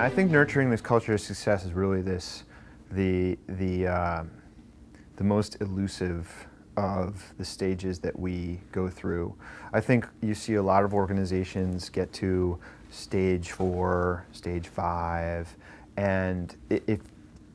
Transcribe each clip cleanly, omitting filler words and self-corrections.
I think nurturing this culture of success is really the most elusive of the stages that we go through. I think you see a lot of organizations get to stage 4, stage 5, and if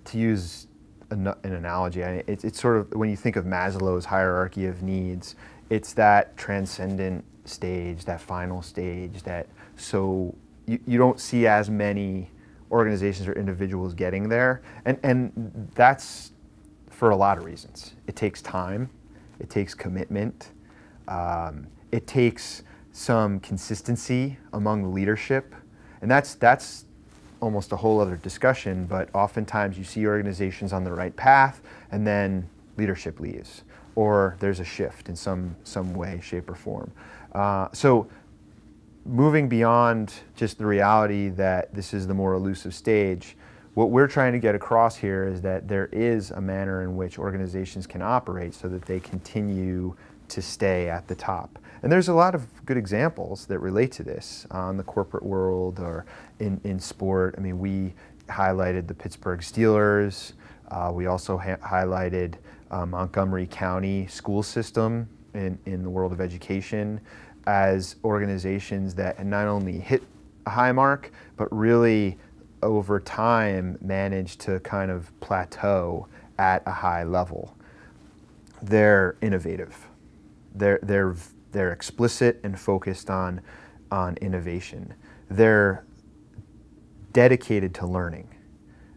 to use an analogy, it's sort of, when you think of Maslow's hierarchy of needs, it's that transcendent stage, that final stage, that so you don't see as many organizations or individuals getting there, and that's for a lot of reasons. It takes time, it takes commitment, it takes some consistency among the leadership, and that's almost a whole other discussion, but oftentimes you see organizations on the right path and then leadership leaves, or there's a shift in some way, shape, or form. So moving beyond just the reality that this is the more elusive stage, what we're trying to get across here is that there is a manner in which organizations can operate so that they continue to stay at the top. And there's a lot of good examples that relate to this in the corporate world or in sport. I mean, we highlighted the Pittsburgh Steelers. We also highlighted Montgomery County school system in the world of education as organizations that had not only hit a high mark, but really over time managed to kind of plateau at a high level. They're innovative. They're explicit and focused on innovation. They're dedicated to learning.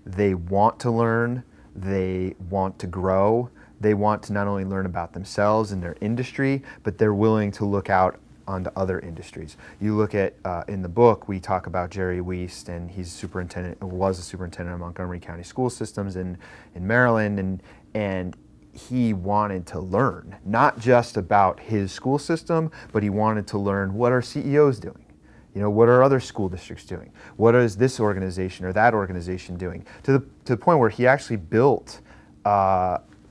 They want to learn, they want to grow, they want to not only learn about themselves and their industry, but they're willing to look out onto other industries. You look at, in the book, we talk about Jerry Wiest, and he's superintendent, was a superintendent of Montgomery County school systems in Maryland, and he wanted to learn, not just about his school system, but he wanted to learn, what are CEOs doing? You know, what are other school districts doing? What is this organization or that organization doing? To the point where he actually built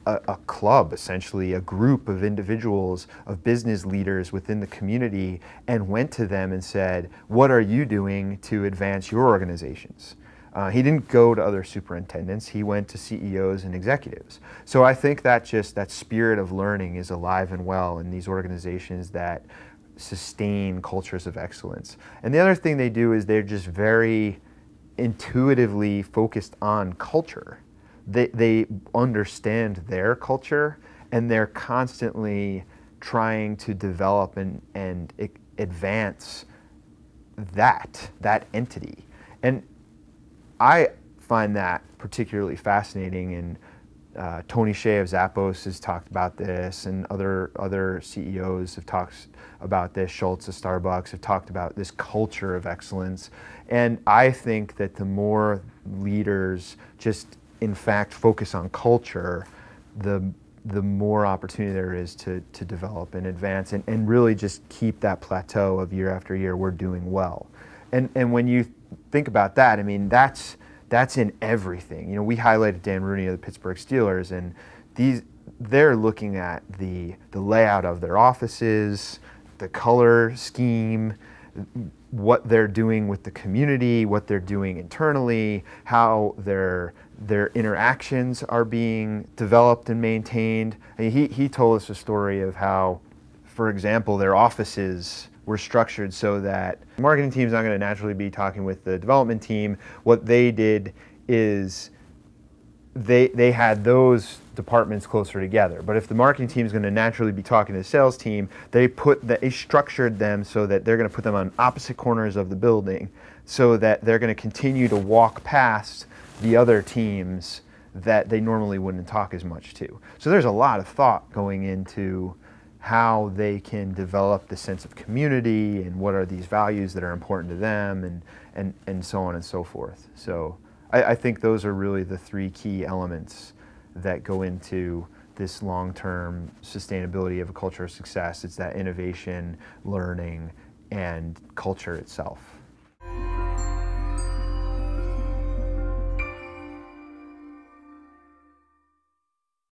a club, essentially, a group of individuals, of business leaders within the community, and went to them and said, what are you doing to advance your organizations? He didn't go to other superintendents, he went to CEOs and executives. So I think that spirit of learning is alive and well in these organizations that sustain cultures of excellence. And the other thing they do is they're just very intuitively focused on culture. They understand their culture, and they're constantly trying to develop and advance that entity. And I find that particularly fascinating, and Tony Hsieh of Zappos has talked about this, and other CEOs have talked about this. Schultz of Starbucks have talked about this culture of excellence. And I think that the more leaders just in fact focus on culture, the more opportunity there is to develop and advance and really just keep that plateau of year after year, we're doing well. And when you think about that, I mean, that's in everything. You know, we highlighted Dan Rooney of the Pittsburgh Steelers, and they're looking at the layout of their offices, the color scheme, what they're doing with the community, what they're doing internally, how their interactions are being developed and maintained. I mean, he told us a story of how, for example, their offices were structured so that the marketing team's not going to naturally be talking with the development team. What they did is they had those departments closer together. But if the marketing team is going to naturally be talking to the sales team, they structured them so that they're going to put them on opposite corners of the building, so that they're going to continue to walk past the other teams that they normally wouldn't talk as much to. So there's a lot of thought going into how they can develop the sense of community and what are these values that are important to them, and so on and so forth. So I think those are really the 3 key elements that go into this long-term sustainability of a culture of success. It's that innovation, learning, and culture itself.